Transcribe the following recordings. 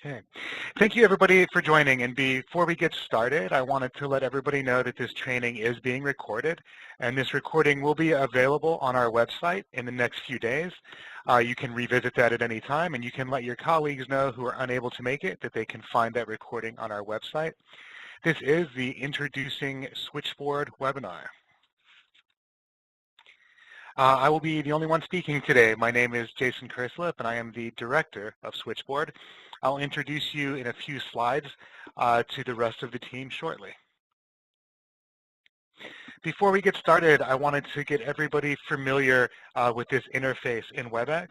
Okay. Thank you everybody for joining, and before we get started, I wanted to let everybody know that this training is being recorded, and this recording will be available on our website in the next few days. You can revisit that at any time, and you can let your colleagues know who are unable to make it that they can find that recording on our website. This is the Introducing Switchboard webinar. I will be the only one speaking today. My name is Jason Kerslip, and I am the Director of Switchboard. I'll introduce you in a few slides to the rest of the team shortly. Before we get started, I wanted to get everybody familiar with this interface in WebEx.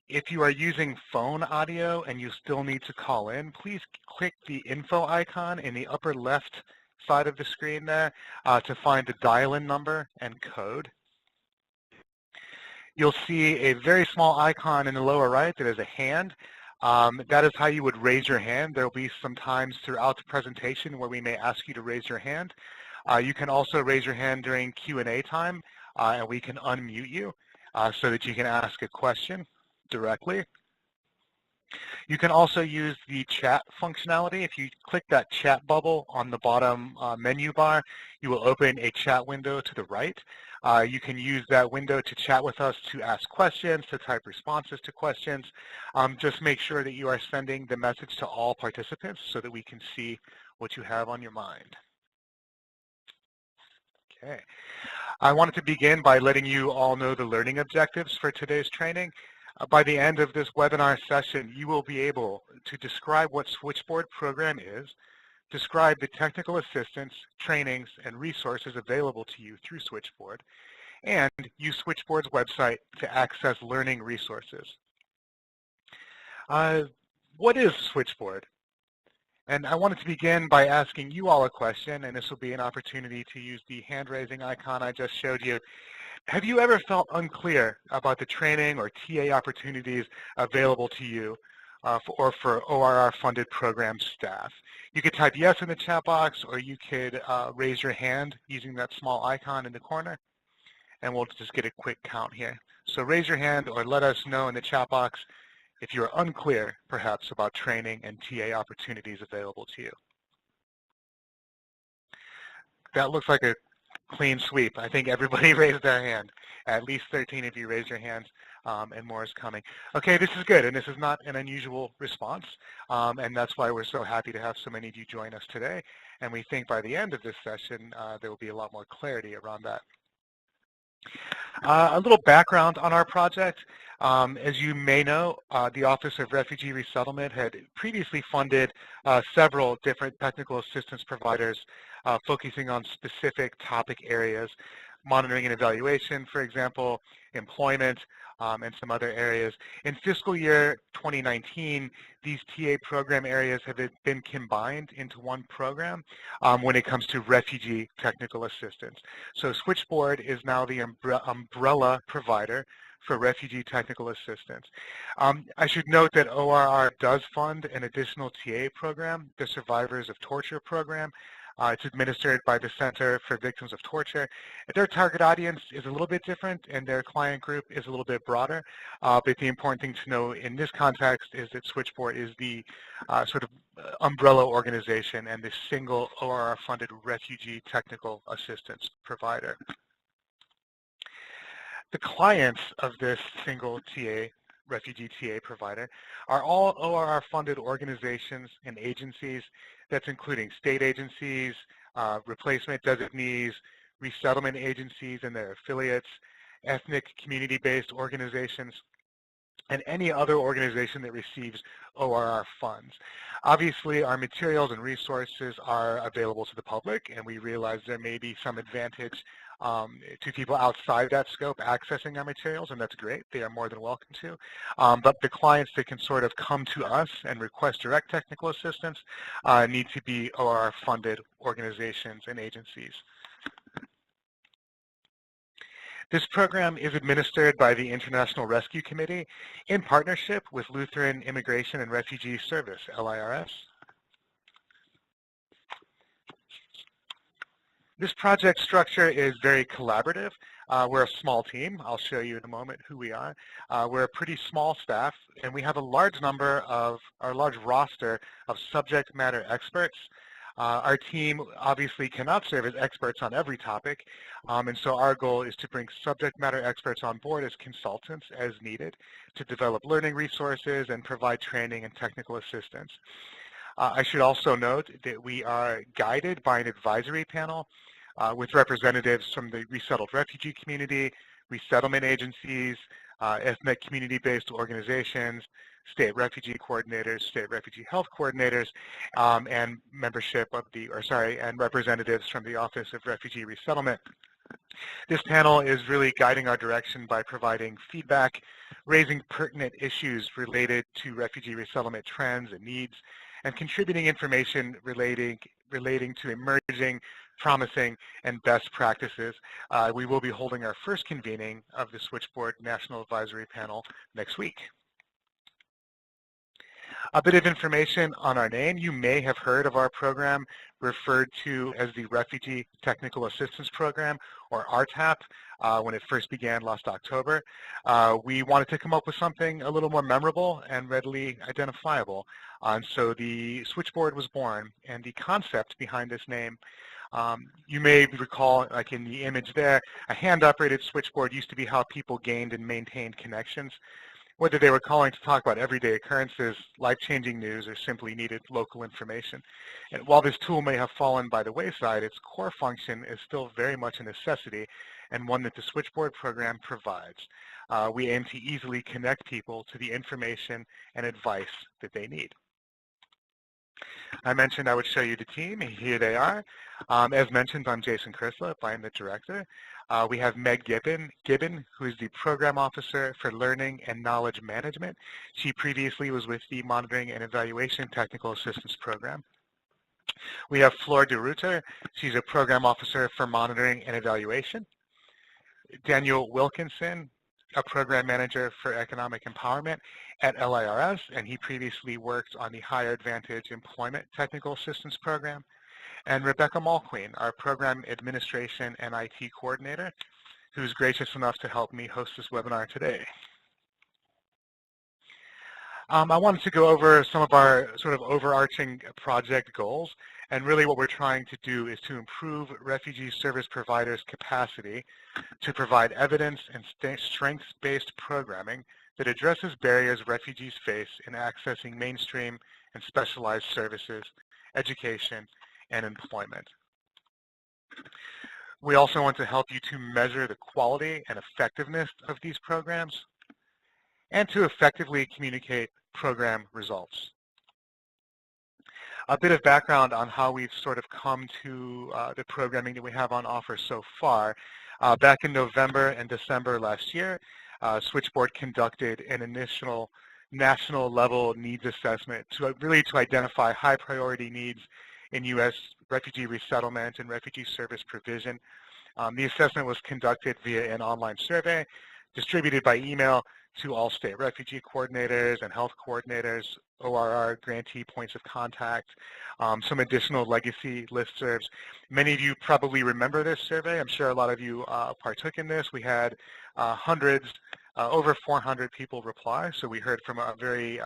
If you are using phone audio and you still need to call in, please click the info icon in the upper left side of the screen there to find the dial-in number and code. You'll see a very small icon in the lower right that is a hand. That is how you would raise your hand. There will be some times throughout the presentation where we may ask you to raise your hand. You can also raise your hand during Q&A time, and we can unmute you so that you can ask a question directly. You can also use the chat functionality. If you click that chat bubble on the bottom menu bar, you will open a chat window to the right. You can use that window to chat with us, to ask questions, to type responses to questions. Just make sure that you are sending the message to all participants so that we can see what you have on your mind. Okay. I wanted to begin by letting you all know the learning objectives for today's training. By the end of this webinar session, you will be able to describe what Switchboard program is, describe the technical assistance, trainings, and resources available to you through Switchboard, and use Switchboard's website to access learning resources. What is Switchboard? And I wanted to begin by asking you all a question, and this will be an opportunity to use the hand-raising icon I just showed you. Have you ever felt unclear about the training or TA opportunities available to you or for ORR-funded program staff? You could type yes in the chat box, or you could raise your hand using that small icon in the corner, and we'll just get a quick count here. So raise your hand or let us know in the chat box if you're unclear, perhaps, about training and TA opportunities available to you. That looks like a clean sweep. I think everybody raised their hand. At least 13 of you raised your hands, and more is coming. Okay, this is good, and this is not an unusual response, and that's why we're so happy to have so many of you join us today, and we think by the end of this session, there will be a lot more clarity around that. A little background on our project. As you may know, the Office of Refugee Resettlement had previously funded several different technical assistance providers focusing on specific topic areas, monitoring and evaluation, for example, employment, and some other areas. In fiscal year 2019, these TA program areas have been combined into one program when it comes to refugee technical assistance. So Switchboard is now the umbrella provider for refugee technical assistance. I should note that ORR does fund an additional TA program, the Survivors of Torture program. It's administered by the Center for Victims of Torture. Their target audience is a little bit different, and their client group is a little bit broader. But the important thing to know in this context is that Switchboard is the sort of umbrella organization and the single ORR-funded refugee technical assistance provider. The clients of this single refugee TA provider are all ORR-funded organizations and agencies. That's including state agencies, replacement designees, resettlement agencies and their affiliates, ethnic community-based organizations, and any other organization that receives ORR funds. Obviously, our materials and resources are available to the public, and we realize there may be some advantage to people outside that scope accessing our materials, and that's great. They are more than welcome to. But the clients that can sort of come to us and request direct technical assistance need to be ORR-funded organizations and agencies. This program is administered by the International Rescue Committee in partnership with Lutheran Immigration and Refugee Service, LIRS. This project structure is very collaborative. We're a small team. I'll show you in a moment who we are. We're a pretty small staff, and we have a large roster of subject matter experts. Our team obviously cannot serve as experts on every topic, and so our goal is to bring subject matter experts on board as consultants as needed to develop learning resources and provide training and technical assistance. I should also note that we are guided by an advisory panel with representatives from the resettled refugee community, resettlement agencies, ethnic community-based organizations, state refugee coordinators, state refugee health coordinators, and representatives from the Office of Refugee Resettlement. This panel is really guiding our direction by providing feedback, raising pertinent issues related to refugee resettlement trends and needs, and contributing information relating to emerging, promising, and best practices. We will be holding our first convening of the Switchboard National Advisory Panel next week. A bit of information on our name. You may have heard of our program referred to as the Refugee Technical Assistance Program, or RTAP, when it first began last October. We wanted to come up with something a little more memorable and readily identifiable. And so the Switchboard was born, and the concept behind this name, you may recall, like in the image there, a hand-operated switchboard used to be how people gained and maintained connections, whether they were calling to talk about everyday occurrences, life-changing news, or simply needed local information. And while this tool may have fallen by the wayside, its core function is still very much a necessity and one that the Switchboard program provides. We aim to easily connect people to the information and advice that they need. I mentioned I would show you the team, and here they are. As mentioned, I'm Jason Krislip. I'm the director. We have Meg Gibbon, who is the Program Officer for Learning and Knowledge Management. She previously was with the Monitoring and Evaluation Technical Assistance Program. We have Flor DeRuiter. She's a Program Officer for Monitoring and Evaluation. Daniel Wilkinson, a Program Manager for Economic Empowerment at LIRS, and he previously worked on the Higher Advantage Employment Technical Assistance Program. And Rebecca Mulqueen, our Program Administration and IT Coordinator, who's gracious enough to help me host this webinar today. I wanted to go over some of our sort of overarching project goals, and really what we're trying to do is to improve refugee service providers' capacity to provide evidence and strengths-based programming that addresses barriers refugees face in accessing mainstream and specialized services, education, and employment. We also want to help you to measure the quality and effectiveness of these programs and to effectively communicate program results. A bit of background on how we've sort of come to the programming that we have on offer so far. Back in November and December last year, Switchboard conducted an initial national level needs assessment to identify high priority needs in U.S. refugee resettlement and refugee service provision. The assessment was conducted via an online survey distributed by email to all state refugee coordinators and health coordinators, ORR grantee points of contact, some additional legacy listservs. Many of you probably remember this survey. I'm sure a lot of you partook in this. We had over 400 people reply, so we heard from a very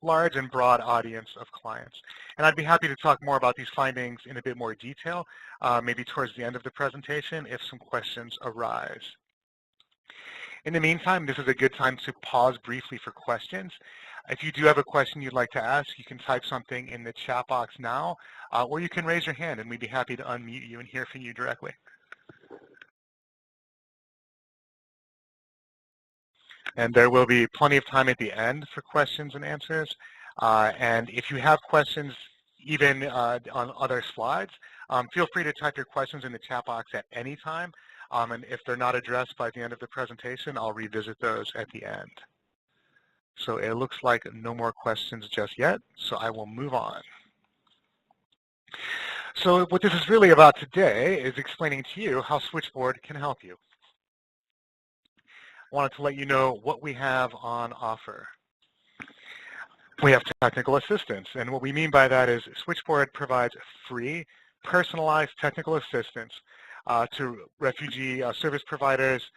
large and broad audience of clients. And I'd be happy to talk more about these findings in a bit more detail, maybe towards the end of the presentation if some questions arise. In the meantime, this is a good time to pause briefly for questions. If you do have a question you'd like to ask, you can type something in the chat box now, or you can raise your hand and we'd be happy to unmute you and hear from you directly. And there will be plenty of time at the end for questions and answers. And if you have questions, even on other slides, feel free to type your questions in the chat box at any time. And if they're not addressed by the end of the presentation, I'll revisit those at the end. So it looks like no more questions just yet, so I will move on. So what this is really about today is explaining to you how Switchboard can help you. I wanted to let you know what we have on offer. We have technical assistance, and what we mean by that is Switchboard provides free, personalized technical assistance to refugee service providers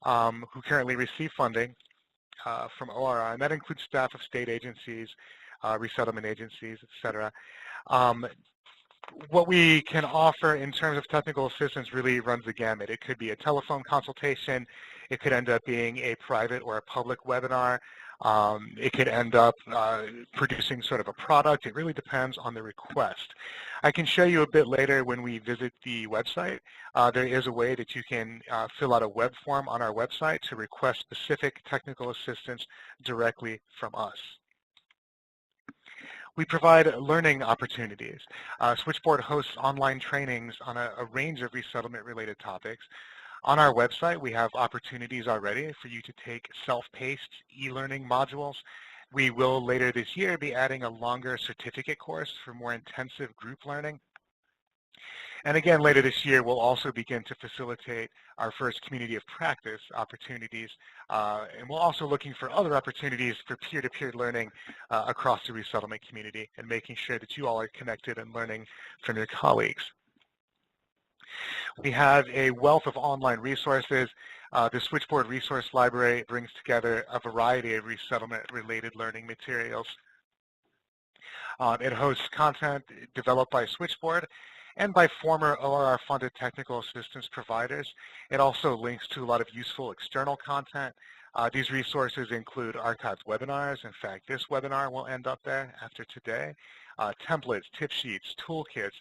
who currently receive funding from ORR, and that includes staff of state agencies, resettlement agencies, etc. What we can offer in terms of technical assistance really runs the gamut. It could be a telephone consultation. It could end up being a private or a public webinar. It could end up producing sort of a product. It really depends on the request. I can show you a bit later when we visit the website. There is a way that you can fill out a web form on our website to request specific technical assistance directly from us. We provide learning opportunities. Switchboard hosts online trainings on a range of resettlement-related topics. On our website, we have opportunities already for you to take self-paced e-learning modules. We will later this year be adding a longer certificate course for more intensive group learning. And again, later this year, we'll also begin to facilitate our first community of practice opportunities. And we're also looking for other opportunities for peer-to-peer learning across the resettlement community and making sure that you all are connected and learning from your colleagues. We have a wealth of online resources. The Switchboard Resource Library brings together a variety of resettlement-related learning materials. It hosts content developed by Switchboard and by former ORR-funded technical assistance providers. It also links to a lot of useful external content. These resources include archived webinars. In fact, this webinar will end up there after today. Templates, tip sheets, toolkits,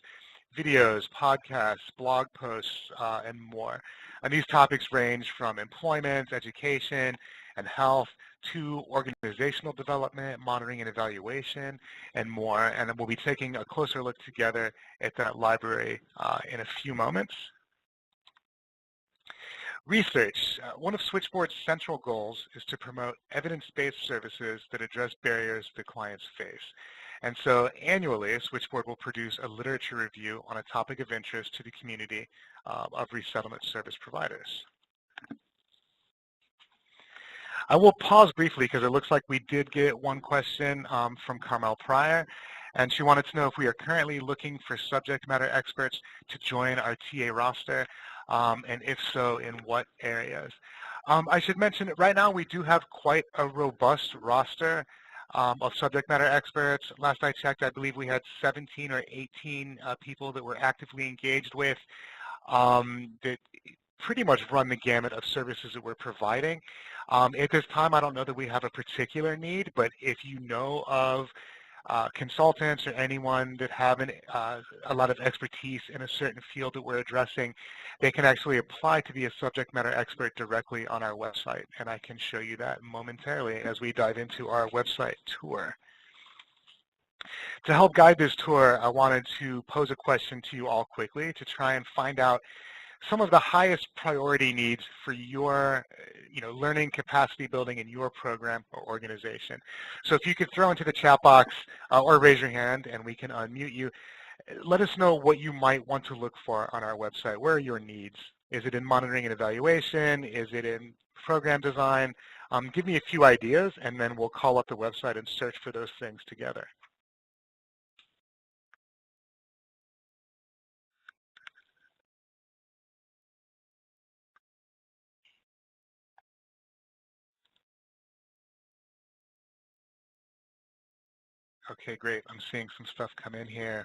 videos, podcasts, blog posts, and more. And these topics range from employment, education, and health to organizational development, monitoring and evaluation, and more. And we'll be taking a closer look together at that library in a few moments. Research. One of Switchboard's central goals is to promote evidence-based services that address barriers that clients face. And so annually, Switchboard will produce a literature review on a topic of interest to the community of resettlement service providers. I will pause briefly because it looks like we did get one question from Carmel Pryor, and she wanted to know if we are currently looking for subject matter experts to join our TA roster, and if so, in what areas. I should mention that right now we do have quite a robust roster of subject matter experts. Last I checked, I believe we had 17 or 18 people that we're actively engaged with that pretty much run the gamut of services that we're providing. At this time, I don't know that we have a particular need, but if you know of consultants or anyone that have a lot of expertise in a certain field that we're addressing, they can actually apply to be a subject matter expert directly on our website, and I can show you that momentarily as we dive into our website tour. To help guide this tour, I wanted to pose a question to you all quickly to try and find out some of the highest priority needs for your learning capacity building in your program or organization. So if you could throw into the chat box or raise your hand and we can unmute you, let us know what you might want to look for on our website. Where are your needs? Is it in monitoring and evaluation? Is it in program design? Give me a few ideas and then we'll call up the website and search for those things together. Okay, great. I'm seeing some stuff come in here.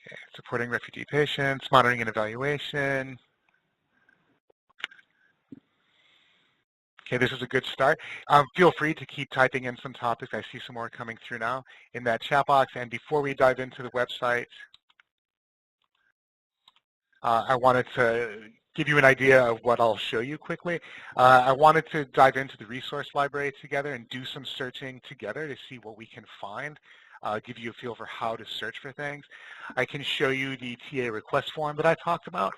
Okay, supporting refugee patients, monitoring and evaluation. Okay, this is a good start. Feel free to keep typing in some topics. I see some more coming through now in that chat box. And before we dive into the website, I wanted to give you an idea of what I'll show you quickly. I wanted to dive into the resource library together and do some searching together to see what we can find, give you a feel for how to search for things. I can show you the TA request form that I talked about.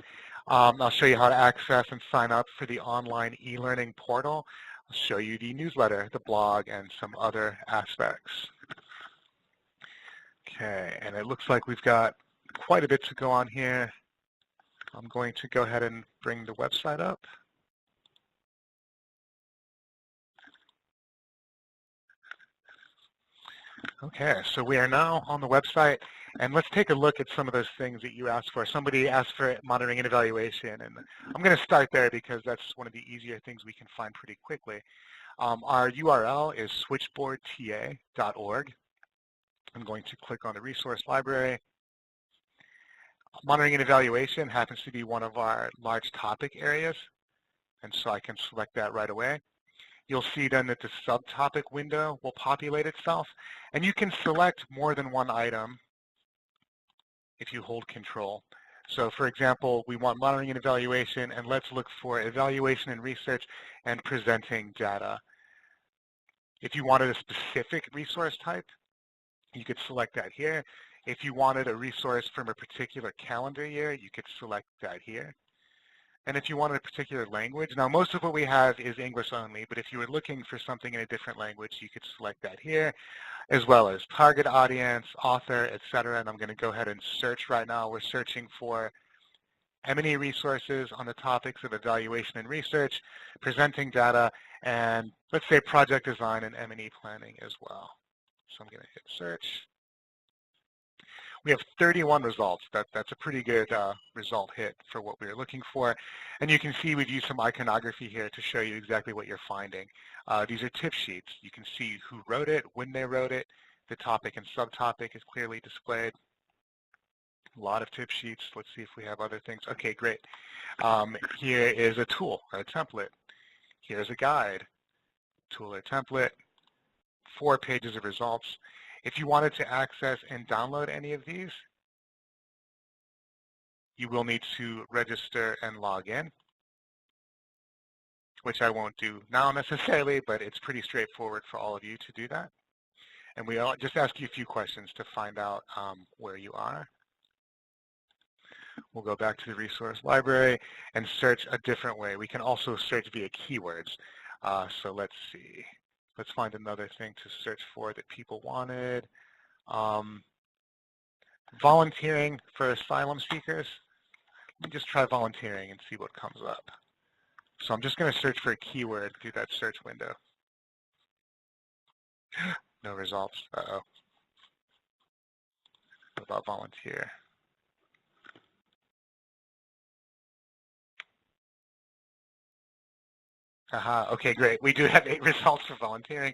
I'll show you how to access and sign up for the online e-learning portal. I'll show you the newsletter, the blog, and some other aspects. Okay, and it looks like we've got quite a bit to go on here. I'm going to go ahead and bring the website up. Okay, so we are now on the website, and let's take a look at some of those things that you asked for. Somebody asked for monitoring and evaluation, and I'm going to start there because that's one of the easier things we can find pretty quickly. Our URL is switchboardta.org. I'm going to click on the resource library. Monitoring and evaluation happens to be one of our large topic areas, and so I can select that right away. You'll see then that the subtopic window will populate itself, and you can select more than one item if you hold control. So for example, we want monitoring and evaluation, and let's look for evaluation and research and presenting data. If you wanted a specific resource type, you could select that here. If you wanted a resource from a particular calendar year, you could select that here. And if you wanted a particular language, now most of what we have is English only, but if you were looking for something in a different language, you could select that here, as well as target audience, author, etc. And I'm going to go ahead and search right now. We're searching for M&E resources on the topics of evaluation and research, presenting data, and let's say project design and M&E planning as well. So I'm going to hit search. We have 31 results. That's a pretty good result hit for what we were looking for. And you can see we've used some iconography here to show you exactly what you're finding. These are tip sheets. You can see who wrote it, when they wrote it. The topic and subtopic is clearly displayed. A lot of tip sheets. Let's see if we have other things. Okay, great. Here is a tool or a template. Here's a guide, tool or template, 4 pages of results. If you wanted to access and download any of these, you will need to register and log in, which I won't do now necessarily, but it's pretty straightforward for all of you to do that. And we'll just ask you a few questions to find out where you are. We'll go back to the resource library and search a different way. We can also search via keywords. So let's see. Let's find another thing to search for that people wanted. Volunteering for asylum seekers. Let me just try volunteering and see what comes up. So I'm just going to search for a keyword through that search window. No results. Uh-oh. What about volunteer? Aha, okay, great. We do have 8 results for volunteering.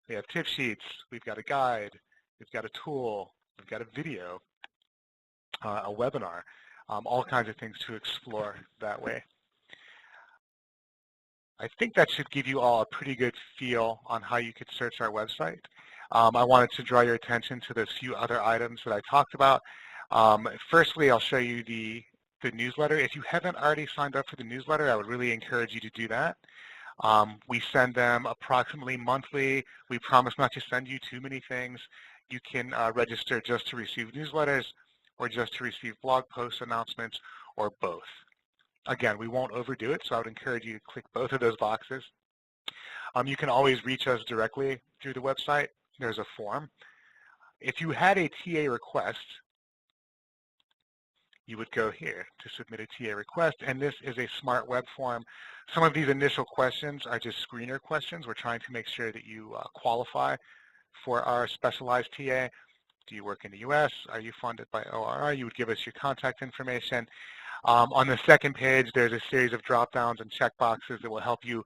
We have tip sheets, we've got a guide, we've got a tool, we've got a video, a webinar, all kinds of things to explore that way. I think that should give you all a pretty good feel on how you could search our website. I wanted to draw your attention to those few other items that I talked about. Firstly, I'll show you the newsletter. If you haven't already signed up for the newsletter, I would really encourage you to do that. We send them approximately monthly. We promise not to send you too many things. You can register just to receive newsletters or just to receive blog post announcements or both. Again, we won't overdo it, so I would encourage you to click both of those boxes. You can always reach us directly through the website. There's a form. If you had a TA request, you would go here to submit a TA request, and this is a smart web form. Some of these initial questions are just screener questions. We're trying to make sure that you qualify for our specialized TA. Do you work in the US? Are you funded by ORR? You would give us your contact information. On the second page, there's a series of drop-downs and checkboxes that will help you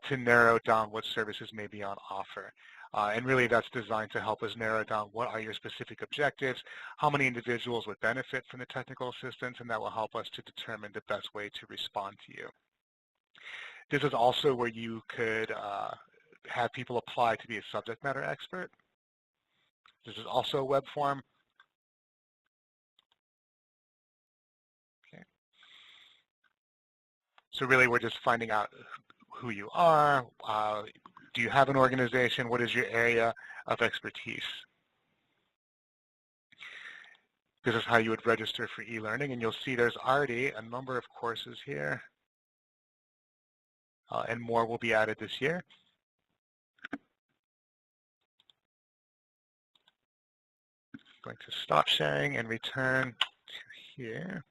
to narrow down what services may be on offer. And really that's designed to help us narrow down what are your specific objectives, how many individuals would benefit from the technical assistance, and that will help us to determine the best way to respond to you. This is also where you could have people apply to be a subject matter expert. This is also a web form. Okay. So really we're just finding out who you are, do you have an organization, what is your area of expertise? This is how you would register for e-learning, and you'll see there's already a number of courses here, and more will be added this year. I'm going to stop sharing and return to here.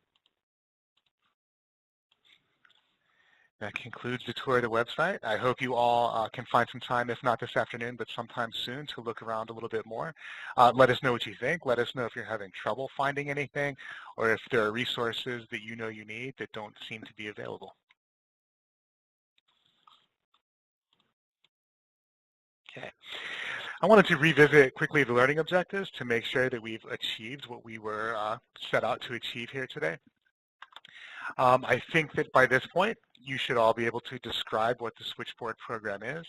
That concludes the tour of the website. I hope you all can find some time, if not this afternoon, but sometime soon, to look around a little bit more. Let us know what you think. Let us know if you're having trouble finding anything, or if there are resources that you know you need that don't seem to be available. Okay. I wanted to revisit quickly the learning objectives to make sure that we've achieved what we were set out to achieve here today. I think that by this point, you should all be able to describe what the Switchboard program is,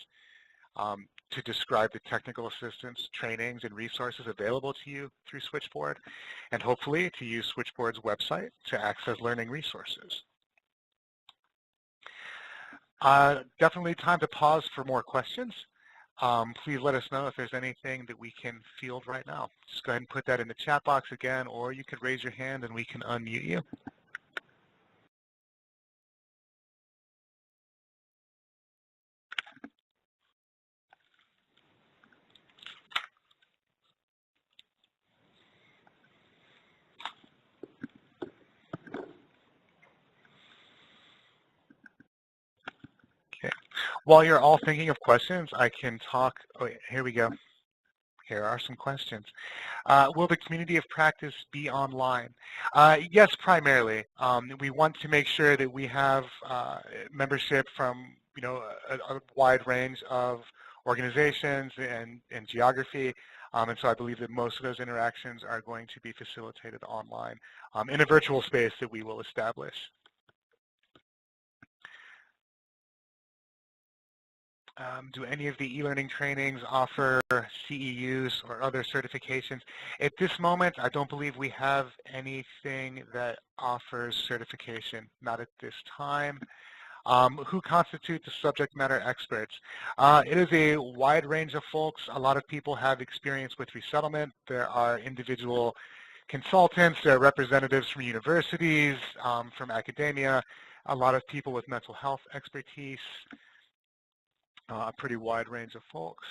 to describe the technical assistance, trainings, and resources available to you through Switchboard, and hopefully to use Switchboard's website to access learning resources. Definitely time to pause for more questions. Please let us know if there's anything that we can field right now. Just go ahead and put that in the chat box again, or you could raise your hand and we can unmute you. Okay. While you're all thinking of questions, I can talk. Oh, here we go. Here are some questions. Will the community of practice be online? Yes, primarily. We want to make sure that we have membership from a wide range of organizations and geography. And so I believe that most of those interactions are going to be facilitated online in a virtual space that we will establish. Do any of the e-learning trainings offer CEUs or other certifications? At this moment, I don't believe we have anything that offers certification, not at this time. Who constitute the subject matter experts? It is a wide range of folks. A lot of people have experience with resettlement. There are individual consultants, there are representatives from universities, from academia, a lot of people with mental health expertise. A pretty wide range of folks.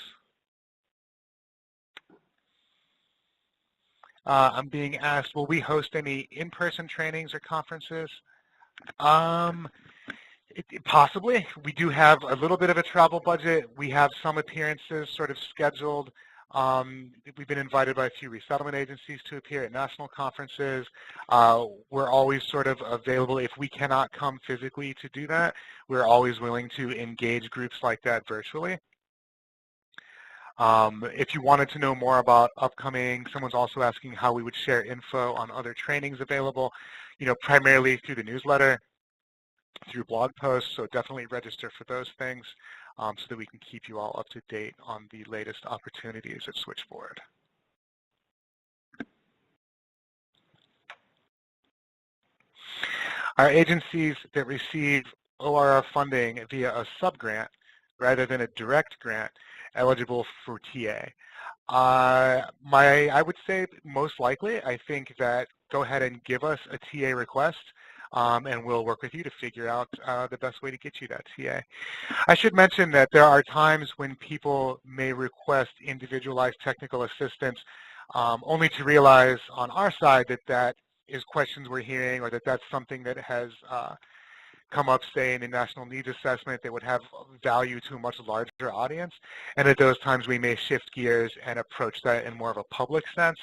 I'm being asked, will we host any in-person trainings or conferences? Possibly. We do have a little bit of a travel budget. We have some appearances sort of scheduled. We've been invited by a few resettlement agencies to appear at national conferences. We're always sort of available. If we cannot come physically to do that, we're always willing to engage groups like that virtually. If you wanted to know more about upcoming, someone's also asking how we would share info on other trainings available, primarily through the newsletter, through blog posts, so definitely register for those things. So that we can keep you all up to date on the latest opportunities at Switchboard. Are agencies that receive ORR funding via a subgrant rather than a direct grant eligible for TA? I would say most likely. I think that go ahead and give us a TA request. And we'll work with you to figure out the best way to get you that TA. I should mention that there are times when people may request individualized technical assistance only to realize on our side that that is questions we're hearing, or that that's something that has come up, say, in a national needs assessment that would have value to a much larger audience. And at those times we may shift gears and approach that in more of a public sense.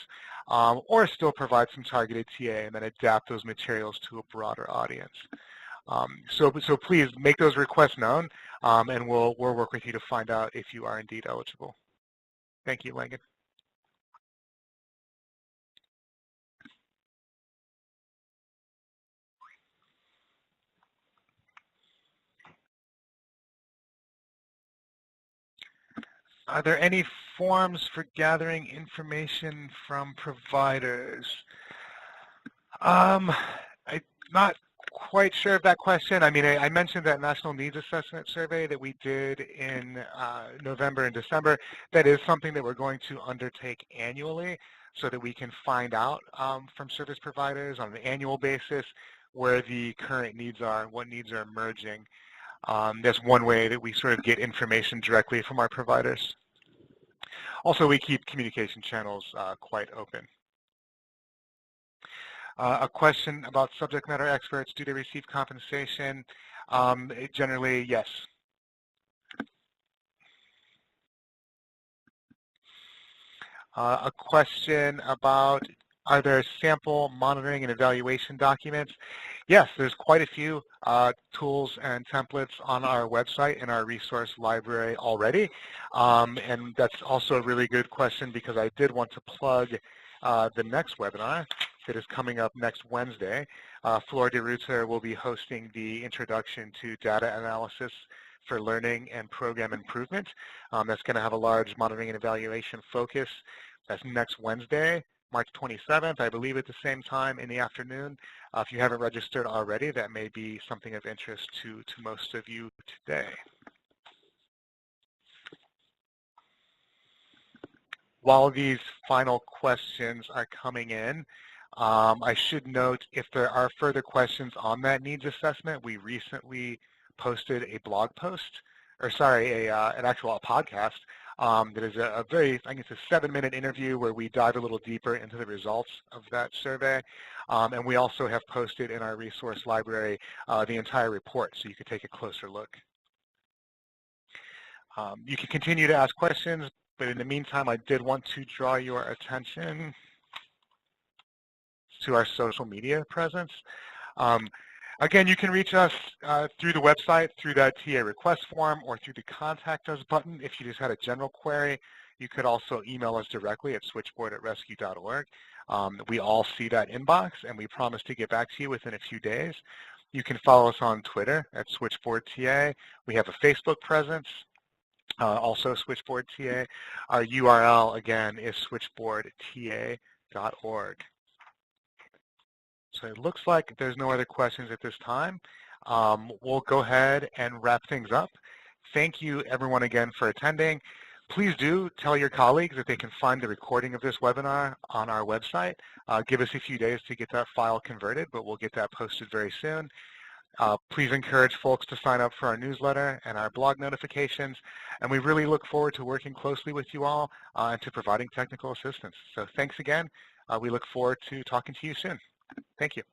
Or still provide some targeted TA and then adapt those materials to a broader audience. So please make those requests known, and we'll work with you to find out if you are indeed eligible. Thank you, Langan. Are there any forms for gathering information from providers? I'm not quite sure of that question. I mean, I mentioned that National Needs Assessment survey that we did in November and December. That is something that we're going to undertake annually so that we can find out from service providers on an annual basis where the current needs are, what needs are emerging. That's one way that we sort of get information directly from our providers. Also, we keep communication channels quite open. A question about subject matter experts. Do they receive compensation? Generally, yes. A question about, are there sample monitoring and evaluation documents? Yes, there's quite a few tools and templates on our website in our resource library already. And that's also a really good question because I did want to plug the next webinar that is coming up next Wednesday. Flor de Ruyter will be hosting the Introduction to Data Analysis for Learning and Program Improvement. That's going to have a large monitoring and evaluation focus. That's next Wednesday, March 27th, I believe at the same time in the afternoon. If you haven't registered already, that may be something of interest to most of you today. While these final questions are coming in, I should note if there are further questions on that needs assessment, we recently posted a blog post, or sorry, an actual podcast that is a very, I think it's a 7-minute interview where we dive a little deeper into the results of that survey. And we also have posted in our resource library the entire report, so you could take a closer look. You can continue to ask questions, but in the meantime, I did want to draw your attention to our social media presence. Again, you can reach us through the website, through that TA request form, or through the Contact Us button if you just had a general query. You could also email us directly at switchboard@rescue.org. We all see that inbox, and we promise to get back to you within a few days. You can follow us on Twitter at SwitchboardTA. We have a Facebook presence, also SwitchboardTA. Our URL, again, is switchboardta.org. So it looks like there's no other questions at this time. We'll go ahead and wrap things up. Thank you, everyone, again for attending. Please do tell your colleagues that they can find the recording of this webinar on our website. Give us a few days to get that file converted, but we'll get that posted very soon. Please encourage folks to sign up for our newsletter and our blog notifications. And we really look forward to working closely with you all and to providing technical assistance. So thanks again. We look forward to talking to you soon. Thank you.